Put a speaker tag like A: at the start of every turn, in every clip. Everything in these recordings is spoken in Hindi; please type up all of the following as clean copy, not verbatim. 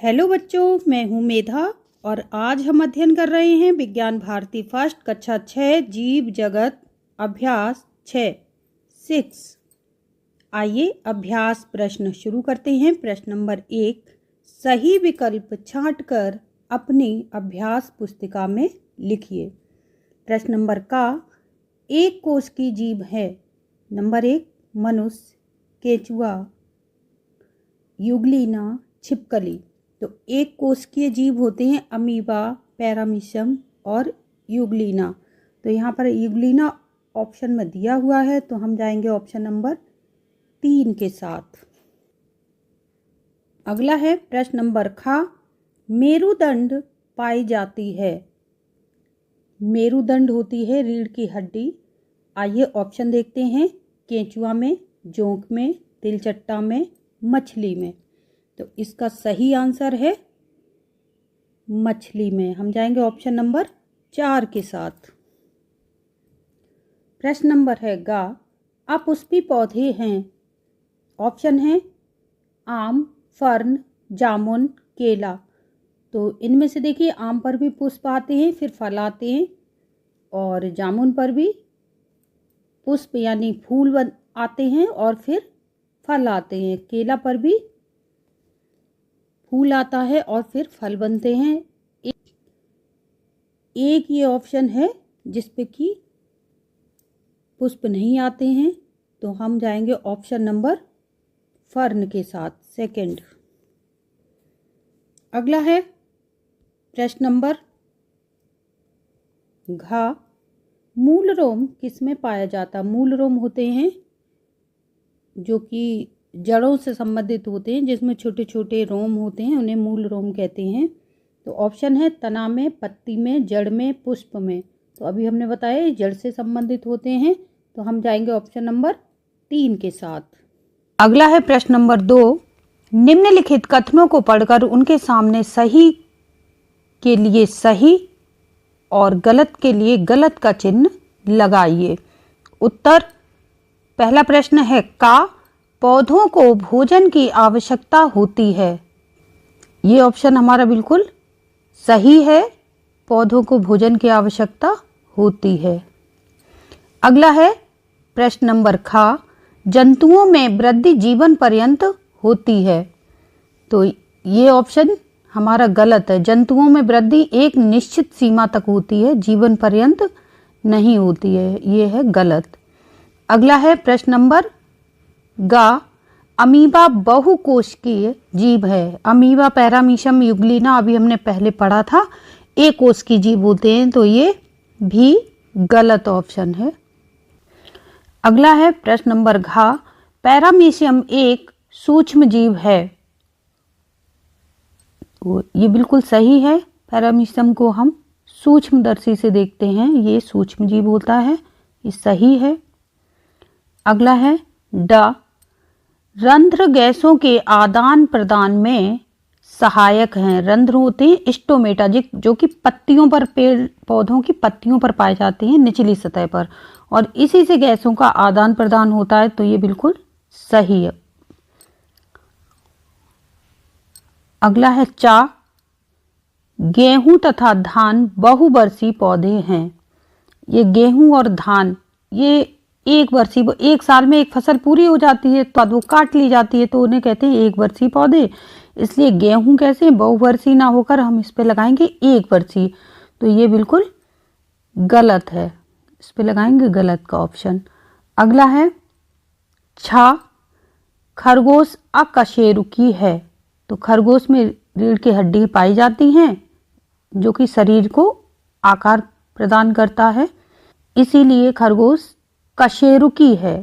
A: हेलो बच्चों, मैं हूँ मेधा और आज हम अध्ययन कर रहे हैं विज्ञान भारती फर्स्ट कक्षा 6 जीव जगत अभ्यास 6। आइए अभ्यास प्रश्न शुरू करते हैं। प्रश्न नंबर 1, सही विकल्प छांटकर अपनी अभ्यास पुस्तिका में लिखिए। प्रश्न नंबर का, एक कोष की जीव है। नंबर 1, मनुष्य, केंचुआ, यूग्लिना, छिपकली। तो एक कोशिकीय जीव होते हैं अमीबा, पैरामीशियम और यूग्लिना। तो यहाँ पर यूग्लिना ऑप्शन में दिया हुआ है, तो हम जाएंगे ऑप्शन नंबर 3 के साथ। अगला है प्रश्न नंबर खा, मेरुदंड पाई जाती है। मेरुदंड होती है रीढ़ की हड्डी। आइए ऑप्शन देखते हैं, केंचुआ में, जोंक में, तिलचट्टा में, मछली में। तो इसका सही आंसर है मछली में। हम जाएंगे ऑप्शन नंबर 4 के साथ। प्रश्न नंबर है गा, अपुष्पी पौधे हैं। ऑप्शन है आम, फर्न, जामुन, केला। तो इनमें से देखिए, आम पर भी पुष्प आते हैं, फिर फल आते हैं, और जामुन पर भी पुष्प यानी फूल आते हैं और फिर फल आते हैं। केला पर भी फूल आता है और फिर फल बनते हैं। एक ये ऑप्शन है जिस पे कि पुष्प नहीं आते हैं, तो हम जाएंगे ऑप्शन नंबर फर्न के साथ, सेकंड। अगला है प्रश्न नंबर घा, मूल रोम किस में पाया जाता। मूल रोम होते हैं जो कि जड़ों से संबंधित होते हैं, जिसमें छोटे छोटे रोम होते हैं, उन्हें मूल रोम कहते हैं। तो ऑप्शन है तना में, पत्ती में, जड़ में, पुष्प में। तो अभी हमने बताया जड़ से संबंधित होते हैं, तो हम जाएंगे ऑप्शन नंबर 3 के साथ। अगला है प्रश्न नंबर 2, निम्नलिखित कथनों को पढ़कर उनके सामने सही के लिए सही और गलत के लिए गलत का चिन्ह लगाइए। उत्तर, पहला प्रश्न है का, पौधों को भोजन की आवश्यकता होती है। ये ऑप्शन हमारा बिल्कुल सही है, पौधों को भोजन की आवश्यकता होती है। अगला है प्रश्न नंबर खा, जंतुओं में वृद्धि जीवन पर्यंत होती है। तो ये ऑप्शन हमारा गलत है, जंतुओं में वृद्धि एक निश्चित सीमा तक होती है, जीवन पर्यंत नहीं होती है, ये है गलत। अगला है प्रश्न नंबर गा, अमीबा बहुकोशिकीय जीव है। अमीबा, पैरामीशियम, यूग्लिना अभी हमने पहले पढ़ा था, एक कोश की जीव होते हैं, तो ये भी गलत ऑप्शन है। अगला है प्रश्न नंबर घा, पैरामीशियम एक सूक्ष्म जीव है। तो ये बिल्कुल सही है, पैरामीशियम को हम सूक्ष्मदर्शी से देखते हैं, ये सूक्ष्म जीव होता है, ये सही है। अगला है ड, रंध्र गैसों के आदान प्रदान में सहायक हैं। रंध्र होते हैं स्टोमेटा, जो कि पत्तियों पर, पेड़ पौधों की पत्तियों पर पाए जाते हैं निचली सतह पर, और इसी से गैसों का आदान प्रदान होता है, तो ये बिल्कुल सही है। अगला है चा, गेहूं तथा धान बहुवर्षीय पौधे हैं। ये गेहूं और धान ये एक वर्षीय, एक साल में एक फसल पूरी हो जाती है, तो वो काट ली जाती है, तो उन्हें कहते हैं एक वर्षीय पौधे। इसलिए गेहूं कैसे बहुवर्षीय ना होकर हम इस पे लगाएंगे एक वर्षीय, तो ये बिल्कुल गलत है, इस पे लगाएंगे गलत का ऑप्शन। अगला है छा, खरगोश अकशेरुकी है। तो खरगोश में रीढ़ की हड्डी पाई जाती हैं, जो कि शरीर को आकार प्रदान करता है, इसीलिए खरगोश कशेरुकी है,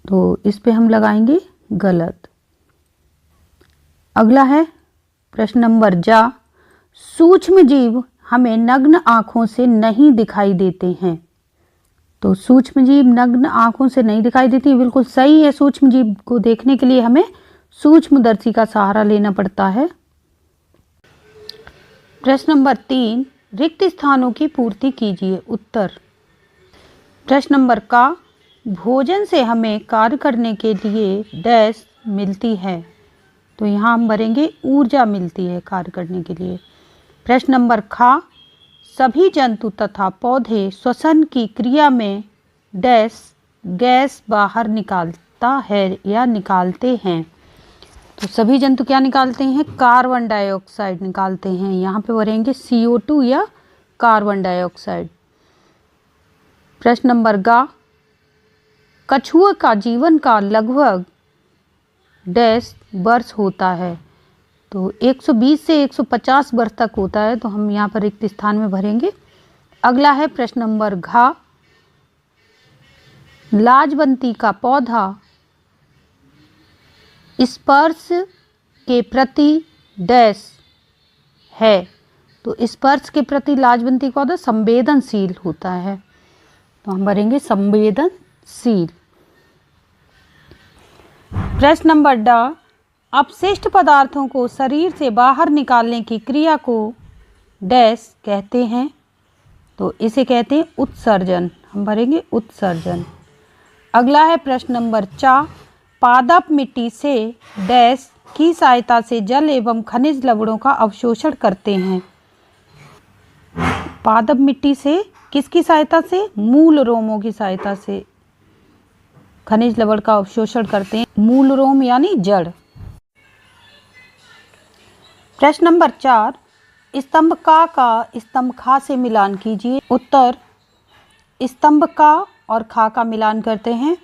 A: तो इस पे हम लगाएंगे गलत। अगला है प्रश्न नंबर जा, सूक्ष्म जीव हमें नग्न आंखों से नहीं दिखाई देते हैं। तो सूक्ष्म जीव नग्न आंखों से नहीं दिखाई देती, बिल्कुल सही है। सूक्ष्म जीव को देखने के लिए हमें सूक्ष्मदर्शी का सहारा लेना पड़ता है। प्रश्न नंबर 3, रिक्त स्थानों की पूर्ति कीजिए। उत्तर, प्रश्न नंबर का, भोजन से हमें कार्य करने के लिए डैश मिलती है। तो यहाँ हम भरेंगे ऊर्जा मिलती है कार्य करने के लिए। प्रश्न नंबर ख, सभी जंतु तथा पौधे श्वसन की क्रिया में डैश गैस बाहर निकालता है या निकालते हैं। तो सभी जंतु क्या निकालते हैं? कार्बन डाइऑक्साइड निकालते हैं। यहाँ पे भरेंगे CO2 या कार्बन डाइऑक्साइड। प्रश्न नंबर ग, कछुए का जीवन काल लगभग डैश वर्ष होता है। तो 120 से 150 वर्ष तक होता है, तो हम यहाँ पर रिक्त स्थान में भरेंगे। अगला है प्रश्न नंबर घ, लाजवंती का पौधा स्पर्श के प्रति डैश है। तो स्पर्श के प्रति लाजवंती का पौधा संवेदनशील होता है, तो हम भरेंगे संवेदनशील। प्रश्न नंबर ड, अपशिष्ट पदार्थों को शरीर से बाहर निकालने की क्रिया को डैश कहते हैं। तो इसे कहते हैं उत्सर्जन, हम भरेंगे उत्सर्जन। अगला है प्रश्न नंबर चा, पादप मिट्टी से डैश की सहायता से जल एवं खनिज लवणों का अवशोषण करते हैं। पादप मिट्टी से किसकी सहायता से? मूल रोमों की सहायता से खनिज लवण का अवशोषण करते हैं। मूल रोम यानी जड़। प्रश्न नंबर 4, स्तंभ का स्तंभ खा से मिलान कीजिए। उत्तर, स्तंभ का और खा का मिलान करते हैं।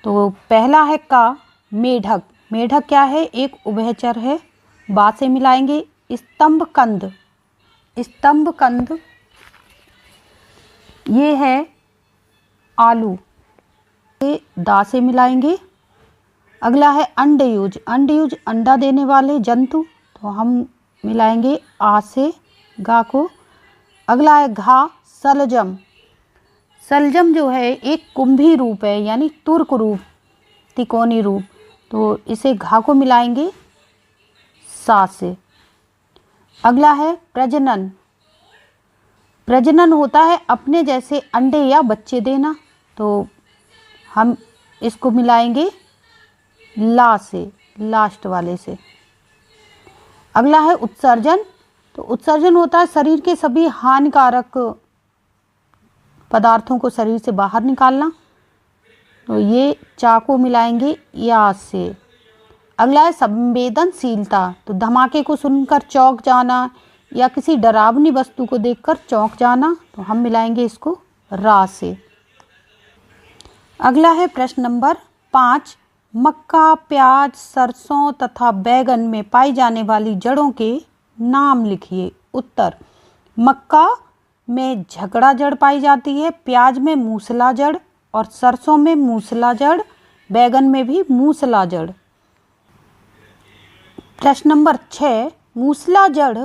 A: तो पहला है का, मेढक। मेढक क्या है? एक उभयचर है। बा से मिलाएंगे स्तंभ कंद। स्तंभ कंद ये है आलू। ये दा से मिलाएंगे। अगला है अंडयुज। अंडयुज अंडा देने वाले जंतु, तो हम मिलाएंगे आ से गा को। अगला है घा, सलजम। सलजम जो है एक कुंभी रूप है, यानी तुर्क रूप, तिकोनी रूप, तो इसे घा को मिलाएंगे सा से। अगला है प्रजनन। प्रजनन होता है अपने जैसे अंडे या बच्चे देना, तो हम इसको मिलाएंगे ला से, लास्ट वाले से। अगला है उत्सर्जन। तो उत्सर्जन होता है शरीर के सभी हानिकारक पदार्थों को शरीर से बाहर निकालना, तो ये चा को मिलाएंगे या से। अगला है संवेदनशीलता। तो धमाके को सुनकर चौंक जाना या किसी डरावनी वस्तु को देखकर चौंक जाना, तो हम मिलाएंगे इसको रा से। अगला है प्रश्न नंबर 5, मक्का, प्याज, सरसों तथा बैगन में पाई जाने वाली जड़ों के नाम लिखिए। उत्तर, मक्का में झगड़ा जड़ पाई जाती है, प्याज में मूसला जड़ और सरसों में मूसला जड़, बैगन में भी मूसला जड़। प्रश्न नंबर 6, मूसला जड़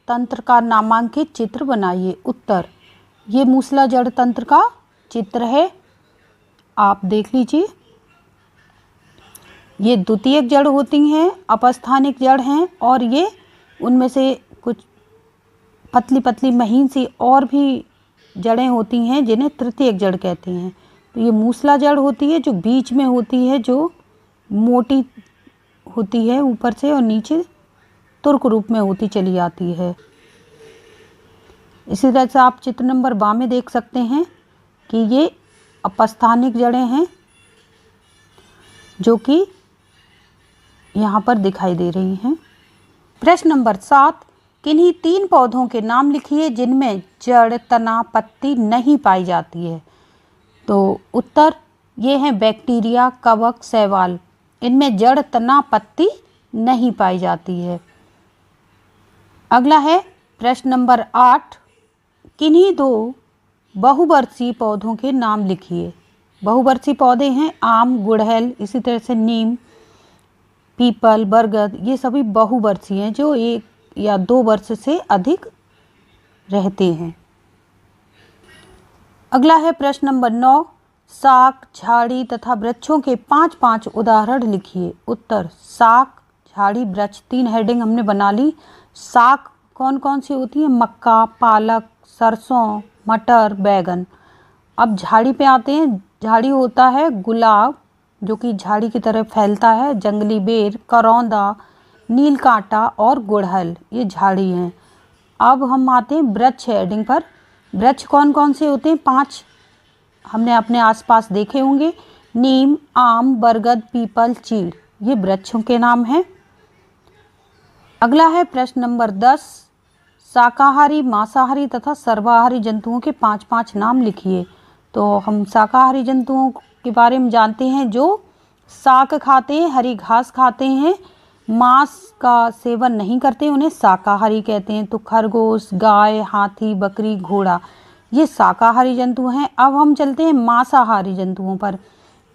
A: तंत्र का नामांकित चित्र बनाइए। उत्तर, ये मूसला जड़ तंत्र का चित्र है, आप देख लीजिए। ये द्वितीयक जड़ होती हैं, अपस्थानिक जड़ हैं, और ये उनमें से कुछ पतली पतली महीन सी और भी जड़ें होती हैं जिन्हें तृतीयक जड़ कहते हैं। तो ये मूसला जड़ होती है जो बीच में होती है, जो मोटी होती है ऊपर से और नीचे तुर्क रूप में होती चली आती है। इसी तरह से आप चित्र नंबर 12 में देख सकते हैं कि ये अपस्थानिक जड़ें हैं जो कि यहाँ पर दिखाई दे रही हैं। प्रश्न नंबर 7, किन्हीं 3 पौधों के नाम लिखिए जिनमें जड़, तना, पत्ती नहीं पाई जाती है। तो उत्तर, ये हैं बैक्टीरिया, कवक, शैवाल। इनमें जड़, तना, पत्ती नहीं पाई जाती है। अगला है प्रश्न नंबर 8, किन्हीं 2 बहुवर्षीय पौधों के नाम लिखिए। बहुवर्षीय पौधे हैं आम, गुड़हल, इसी तरह से नीम, पीपल, बरगद, ये सभी बहुवर्षीय हैं जो 1 या 2 वर्ष से अधिक रहते हैं। अगला है प्रश्न नंबर 9, शाक, झाड़ी तथा वृक्षों के 5-5 उदाहरण लिखिए। उत्तर, शाक, झाड़ी, वृक्ष। 3 हेडिंग हमने बना ली। शाक कौन कौन सी होती है? मक्का, पालक, सरसों, मटर, बैगन। अब झाड़ी पे आते हैं। झाड़ी होता है गुलाब, जो कि झाड़ी की तरह फैलता है, जंगली बेर, करौंदा, नीलकांटा और गुड़हल, ये झाड़ी हैं। अब हम आते हैं वृक्ष हेडिंग पर। वृक्ष कौन कौन से होते हैं? 5 हमने अपने आसपास देखे होंगे। नीम, आम, बरगद, पीपल, चीड़, ये वृक्षों के नाम हैं। अगला है प्रश्न नंबर 10, शाकाहारी, मांसाहारी तथा सर्वाहारी जंतुओं के 5-5 नाम लिखिए। तो हम शाकाहारी जंतुओं के बारे में जानते हैं, जो शाक खाते हैं, हरी घास खाते हैं, मांस का सेवन नहीं करते, उन्हें शाकाहारी कहते हैं। तो खरगोश, गाय, हाथी, बकरी, घोड़ा, ये शाकाहारी जंतु हैं। अब हम चलते हैं मांसाहारी जंतुओं पर।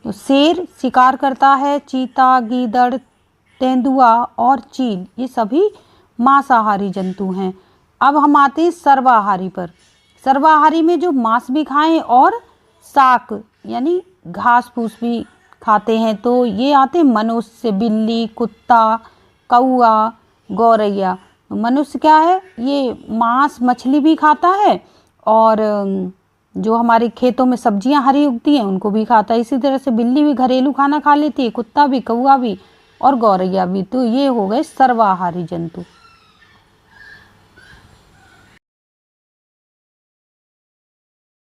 A: तो शेर शिकार करता है, चीता, गीदड़, तेंदुआ और चील, ये सभी मांसाहारी जंतु हैं। अब हम आते हैं सर्वाहारी पर। सर्वाहारी में जो मांस भी खाएं और शाक यानी घास फूस भी खाते हैं, तो ये आते हैं मनुष्य, बिल्ली, कुत्ता, कौआ, गौरैया। मनुष्य क्या है? ये मांस मछली भी खाता है और जो हमारे खेतों में सब्जियां हरी उगती हैं उनको भी खाता है। इसी तरह से बिल्ली भी घरेलू खाना खा लेती है, कुत्ता भी, कौआ भी और गौरैया भी। तो ये हो गए सर्वाहारी जंतु।